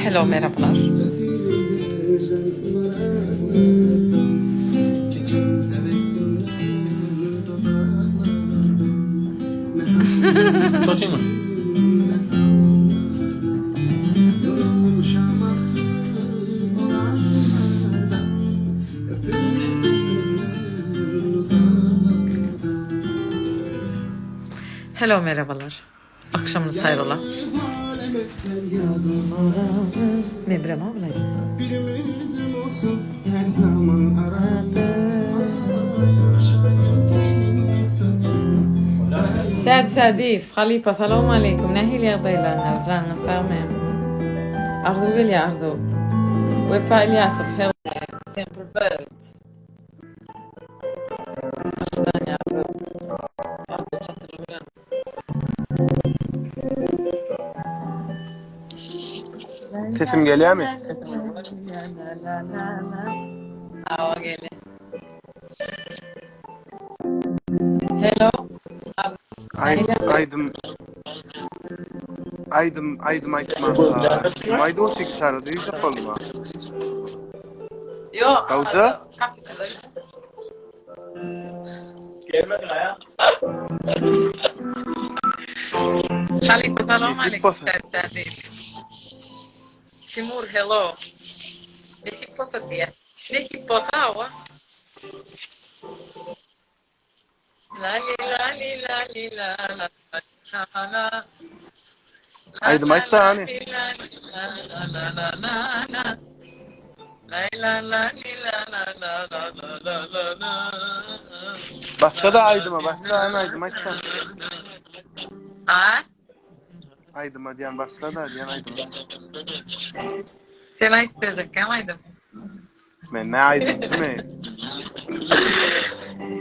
Hello, merhabalar. Tutayım mı? Hello, merhabalar. Akşamınız hayrola. Mebrem ablayım. Bir ümidim olsun her zaman سعد خليفة سلام عليكم نهي لي ضيلنا رجعنا فاهمين أرضو قل يا أرضو ويبقى الياسف هيل sempre bird أرضان يا أرضو أرضو جنتل الولان Sesim geliyor mu? Ava geliyor. Hello. Aydım aytmasa. Mayda o çekişarı yüzük olma. Yok. Davca? Gelmedin ya. Khalifa salam Neyse, alaikum posa. Sadi. Timur hello. Nesi posa dia? Nesi posa wa? La li la li la li la la la la. Aydım aytta hani. La la la la la. La la la la la la la la la la. Bassa da aydıma bassa hani aydım aytta. Ha? Aydıma diyen bassa da diyen aydım. Sen aytdın kamaydım. Ben ne aydım kimi?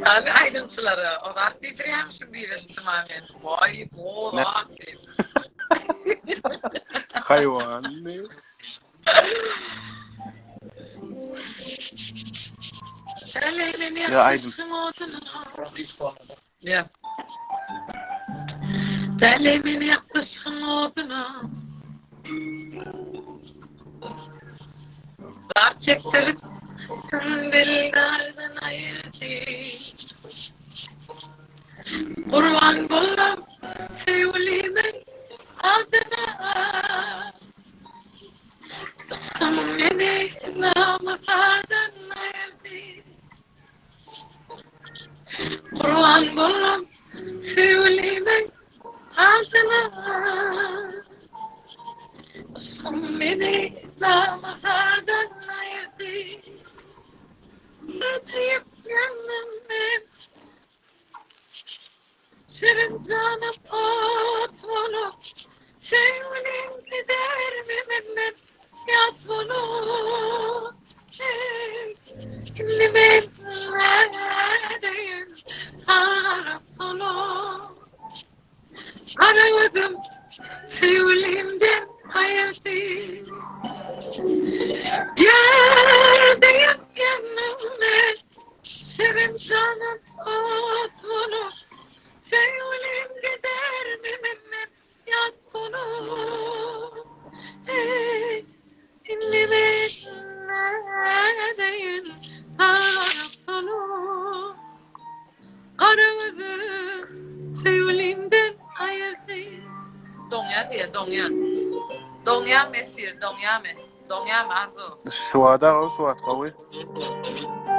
Abi ayrıntıları. O da titreyemsin bir tamamen. Vay bu Ne? vakti. Hayvan. Ne? Ya aydım. Ya. Telemini yaklaşın oduna. Dar çektirip dillerden ayırdı. Kurban buldum sevgilimin adına. Kızım beni namazlardan ayırdı. Kurban buldum sevgilimin adına. Kızım beni namazlardan ayırdı. Öteyip gönlümden şirin canım atmalı. Sevgilim gider mi benden yatmalı. Şimdi ben neredeyim harapmalı. Aramadım sevgilimden hayatı. Yerdeyim gönlümden şirin canım atmalı. Sevgilim gider mi benden yatmalı. Şimdi ben neredeyim harapmalı. Aramadım sevgilimden hayatı. Donya diye donya. Donya mesir, donya me. Donya marzo. Suada o suat kavi.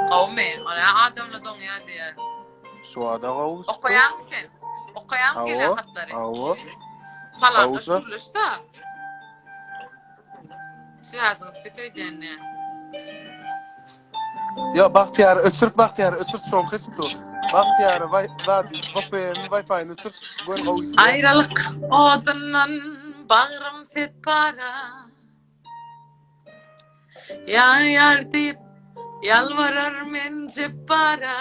Qawmi, ana adamla donya diye. Suada o. Okuyan mısın? Okuyan gele Avo. hatları. Avo. Falan Pauza. usuluşta. Şirazın fitredin ne? Ya Bahtiyar öçürt son kıçtı. Bahtiyar vay zadi kopyen Wi-Fi'ni öçürt. Gön kavisi. Ayrılık odundan bağrım set para. Yar yar deyip yalvarır men cebbara.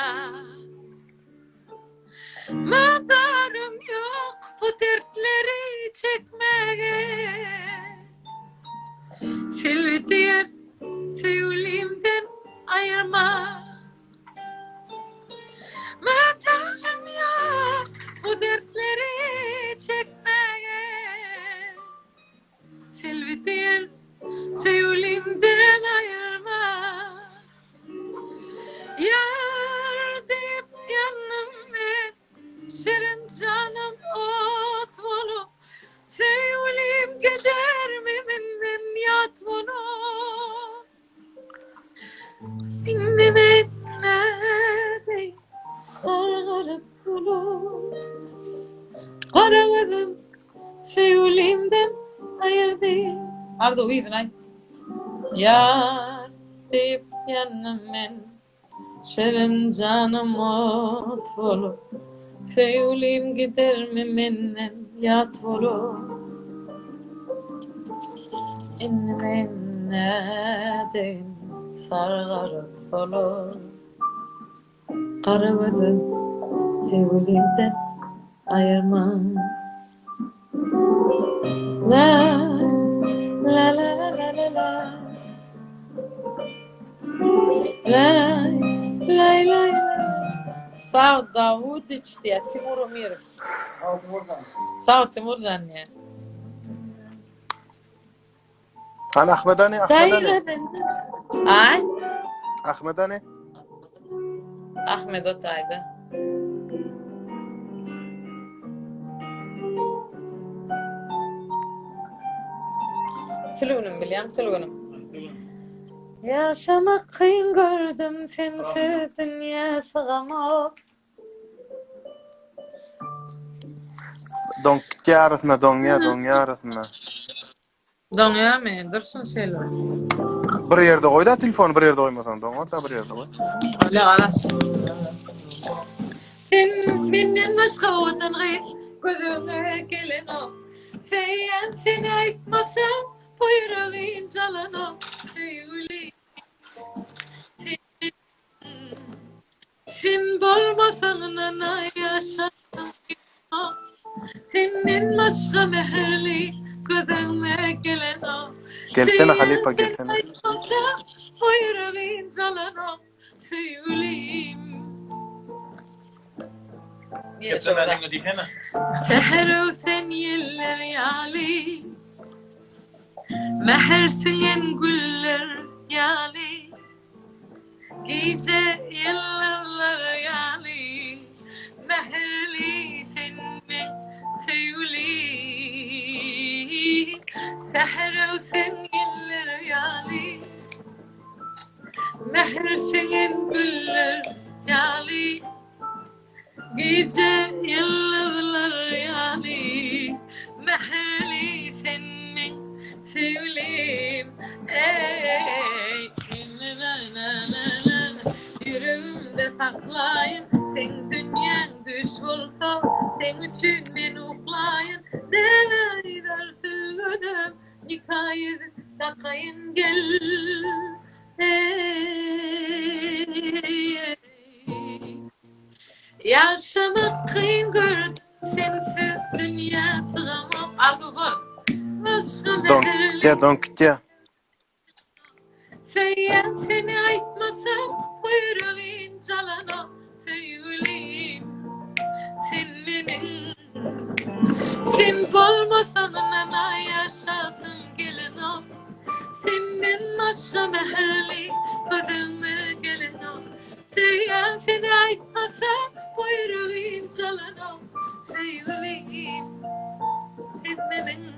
Madarım yok bu dertleri çekmeye. Silvetiyer sevgilimden ayırma. Madarım yok bu dertleri çekmeye. Silvetiyer geldi. Arda uyudun ay. Yar deyip yanımın şirin canım ot olup sevgilim gider mi menden yat olup inne deyim sargarıp solup kara gözüm sevgilimden ayırma la la la la la la la lay lay lay sağ ol Davud içti ya Timur Umir sağ ol Timurcan ya Sen Ahmedani ay Ahmedani Ahmet Otay'dı Sülünüm biliyorum sülünüm yaşamak kıyın gördüm sensiz dünya sığamam Donkya arasında donya arasında. Donuyor mu? Dursun şeyler. Bir yerde koy da telefonu bir yerde koymasan donar da bir yerde koy. Öyle alas. Sen benden başka odan gayet gözüne gelen o. Seni aytmasam buyruğun calan o. Sevgili. Sen bolmasan nana yaşasın o. Senin başka meherli gözüme gelen o. Gelsene Halifa gelsene. Buyruğun calan o. Sevgilim. Kepse ben dikene. Seher sen yeller yali Mehersin en güller yali Gece yıllar yali Meherli senin sevgili Seher sen yeller yali Mehersin en güller yali Gece yıllar yani Meherli senin sevgilim Ey yüreğimde saklayın Sen dünyan düş olsa Sen için ben uklayın Neler dersin gönüm Nikayet takayın gel Ey yaşamak kıyım gördüm sensiz dünya sığamam ardı bak başka meherli Donkya Seyyen seni aytmasam buyruğun calana sevgilim sen benim sen bolmasan nana yaşasın gelin o senin başka meherli gözüme gelin o Seyyen seni aytmasam buyruğun calana sevgilim sen benim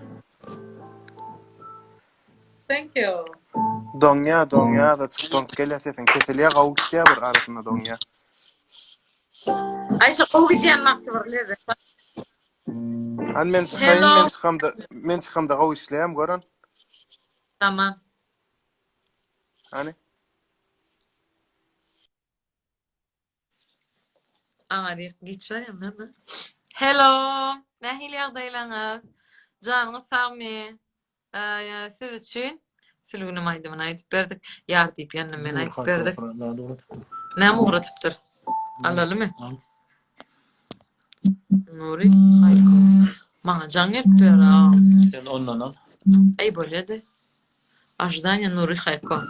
Thank you. donya da çık donkya sesin kesiliye kavukya bir arasında donya. Ayşe o gidiyen nakti var leze. An men çıkam da kavu işleyem gören. Tamam. Hani? Ağrı geç var ya mama. Hello. Ne hilyak dayılanız? Canınız sağ mı? Siz için Sülgünüm aydım aytıp berdik. Yar deyip yanına men aytıp berdik. Ne uğratıptır? Alalı mı? Nuri hayko. Mağa can etper ha. Sen ondan al. Ey böyle de. Ajdanya Nuri hayko.